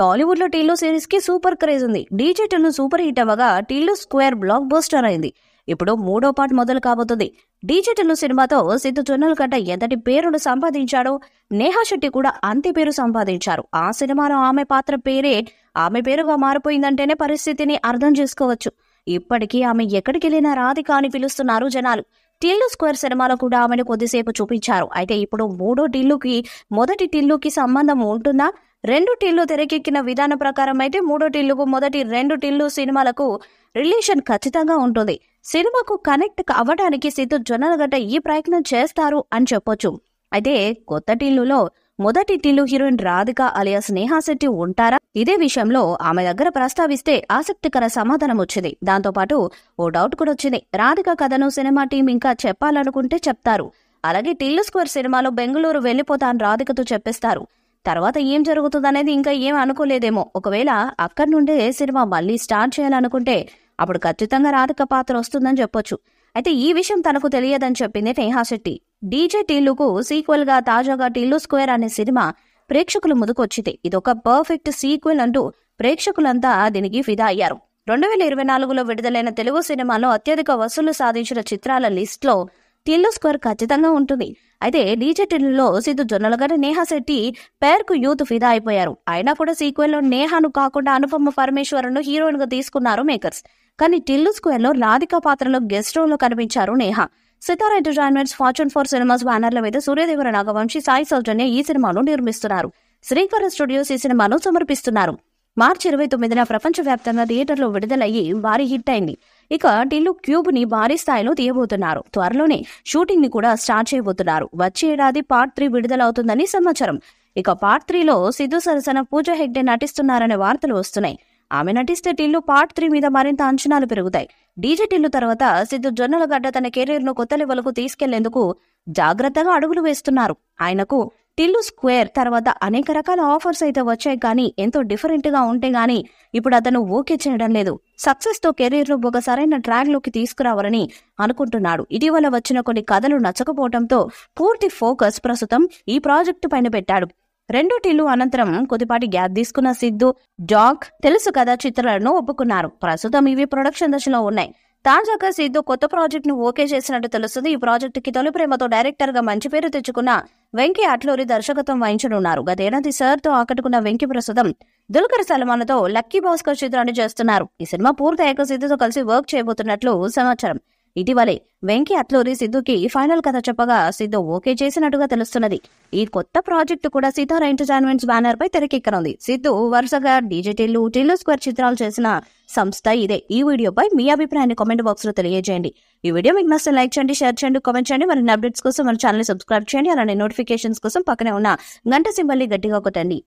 టాలీవుడ్ లో టిల్లు సిరీస్ కి super craze ఉంది. డీజే టిల్లు సూపర్ హిట్ అవ్వగా టిల్లు స్క్వేర్ బ్లాక్ బస్టర్ అయింది. ఇప్పుడు 3వ పార్ట్ మొదలు కాబోతుంది. డీజే టిల్లు సినిమాతో సిద్ధు జొన్నలగడ్డ ఎంతటి పేరును సంపాదించాడో నేహా శెట్టి కూడా అంతే పేరు సంపాదించారు. ఆ సినిమాలో ఆమె పాత్ర పేరే ఆమె పేరుగా మారిపోయిందంటేనే పరిస్థితిని అర్థం చేసుకోవచ్చు. ఇప్పటికీ ఆమె ఎక్కడికి వెళ్ళినా రాధిక అని పిలుస్తున్నారు జనాలు. టిల్లు స్క్వేర్ సినిమాలో కూడా ఆమెను కొద్దిసేపు చూపించారు. అయితే ఇప్పుడు మూడో టిల్లుకి మొదటి టిల్లుకి సంబంధం ఉంటుందా? 2 టిల్లు తెరకెక్కిన విధానం ప్రకారం అయితే మూడో టిల్లుకు మొదటి 2 టిల్లు సినిమాలకు రిలేషన్ ఖచ్చితంగా ఉంటుంది. సినిమాకు కనెక్ట్ అవ్వడానికి సిద్ధు జొన్నలగడ్డ ఈ ప్రయత్నం చేస్తారు అని చెప్పొచ్చు. అయితే కొత్త టిల్లులో మొదటి టిల్లు హీరోయిన్ రాధిక అలియాస్ నేహా శెట్టి ఉంటారా? ఇదే విషయంలో ఆమె దగ్గర ప్రస్తావిస్తే ఆసక్తికర సమాధానం వచ్చింది. దాంతో పాటు ఓ డౌట్ కూడా వచ్చింది. రాధిక కథను సినిమా టీం ఇంకా చెప్పాలనుకుంటే చెప్తారు. అలాగే టిల్లు స్క్వేర్ సినిమాలో బెంగళూరు వెళ్లిపోతాను రాధికతో చెప్పేస్తారు. తర్వాత ఏం జరుగుతుందనేది ఇంకా ఏం అనుకోలేదేమో. ఒకవేళ అక్కడి నుండే సినిమా మళ్ళీ స్టార్ట్ చేయాలనుకుంటే అప్పుడు ఖచ్చితంగా రాధిక పాత్ర వస్తుందని చెప్పొచ్చు. అయితే ఈ విషయం తనకు తెలియదని చెప్పింది నేహా శెట్టి. డీజే టిల్లుకు సీక్వెల్ గా తాజాగా టిల్లు స్క్వేర్ అనే సినిమా ప్రేక్షకుల ముందుకొచ్చింది. ఇదొక పర్ఫెక్ట్ సీక్వెల్ అంటూ ప్రేక్షకులంతా దీనికి ఫిదా అయ్యారు. 2024లో విడుదలైన తెలుగు సినిమాలో అత్యధిక వసూలు సాధించిన చిత్రాల లిస్ట్ లో టిల్లు స్క్వేర్ ఖచ్చితంగా ఉంటుంది. అయితే డీజే టిల్లులో సిద్ధు జొన్నలగడ్డ నేహా శెట్టి పేరుకు యూత్ ఫిదా అయిపోయారు. అయినా కూడా సీక్వెల్ లో నేహాను కాకుండా అనుపమ పరమేశ్వరను హీరోయిన్ గా తీసుకున్నారు మేకర్స్. కానీ టిల్లు స్క్వేర్ లో రాధిక పాత్రలో గెస్ట్ రోల్ లో కనిపించారు నేహా. సితారా ఎంటర్టైన్మెంట్స్, ఫార్చ్యూన్ 4 సినిమాస్ బ్యానర్ల మీద సూర్యదేవర నాగవంశి, సాయి సౌజన్య ఈ సినిమాను నిర్మిస్తున్నారు. శ్రీకర స్టూడియోస్ ఈ సినిమాను సమర్పిస్తున్నారు. మార్చి 29న ప్రపంచవ్యాప్తంగా థియేటర్లో విడుదలయ్యి భారీ హిట్ అయింది. ఇక టిల్లు క్యూబ్ ని భారీ స్థాయిలో తీయబోతున్నారు. త్వరలోనే షూటింగ్ ని కూడా స్టార్ట్ చేయబోతున్నారు. వచ్చే ఏడాది పార్ట్ 3 విడుదలవుతుందని సమాచారం. ఇక పార్ట్ 3లో సిద్ధు సరసన పూజా హెగ్డే నటిస్తున్నారనే వార్తలు వస్తున్నాయి. ఆమె నటిస్తే టిల్లు పార్ట్ 3 మీద మరింత అంచనాలు పెరుగుతాయి. డీజే టిల్లు తర్వాత సిద్ధు జొన్నలగడ్డ తన కెరీర్ ను కొత్త లెవెల్కు తీసుకెళ్లేందుకు జాగ్రత్తగా అడుగులు వేస్తున్నారు. ఆయనకు టిల్లు స్క్వేర్ తర్వాత అనేక రకాల ఆఫర్స్ అయితే వచ్చాయి, కానీ ఎంతో డిఫరెంట్ గా ఉంటే గానీ ఇప్పుడు అతను ఓకే చేయడం లేదు. సక్సెస్ తో కెరీర్ ను ఒక సరైన ట్రాక్ లోకి తీసుకురావాలని అనుకుంటున్నాడు. ఇటీవల వచ్చిన కొన్ని కథలు నచ్చకపోవడంతో పూర్తి ఫోకస్ ప్రస్తుతం ఈ ప్రాజెక్టు పైన పెట్టాడు. 2 టిల్లు అనంతరం కొద్దిపాటి గ్యాప్ తీసుకున్న సిద్ధు డాగ్, తెలుసు కదా చిత్రాలను ఒప్పుకున్నారు. ప్రస్తుతం ఇవి ప్రొడక్షన్ దశలో ఉన్నాయి. తాజాగా సిద్ధు కొత్త ప్రాజెక్ట్ ను ఓకే చేసినట్టు తెలుస్తుంది. ఈ ప్రాజెక్ట్ కి తొలి ప్రేమతో డైరెక్టర్ గా మంచి పేరు తెచ్చుకున్న వెంకీ అట్లూరి దర్శకత్వం వహించనున్నారు. గతేడాది సార్ తో ఆకట్టుకున్న వెంకీ ప్రస్తుతం దుల్కర్ సల్మాన్తో లక్కీ భాస్కర్ చిత్రాన్ని చేస్తున్నారు. ఈ సినిమా పూర్తయ్యాక సిద్ధుతో కలిసి వర్క్ చేయబోతున్నట్లు సమాచారం. ఇటీవలే వెంకీ అట్లూరి సిద్ధుకి ఫైనల్ కథ చెప్పగా సిద్ధు ఓకే చేసినట్టుగా తెలుస్తున్నది. ఈ కొత్త ప్రాజెక్టు కూడా సితారా ఎంటర్టైన్మెంట్స్ బ్యానర్ పై తెరకెక్కనుంది. సిద్ధు వరుసగా డీజే టిల్లు, టిల్లు స్క్వేర్ చిత్రాలు చేసిన సంస్థ ఇదే. ఈ వీడియోపై మీ అభిప్రాయాన్ని కామెంట్ బాక్స్ లో తెలియజేయండి. ఈ వీడియో మీకు నచ్చితే లైక్ చేయండి, షేర్ చేయండి, కామెంట్ చేయండి. మరిన్ని అప్డేట్స్ కోసం మన ఛానల్ సబ్స్క్రైబ్ చేయండి. అలానే నోటిఫికేషన్స్ కోసం పక్కనే ఉన్న గంట సింబల్ ని గట్టిగా కొట్టండి.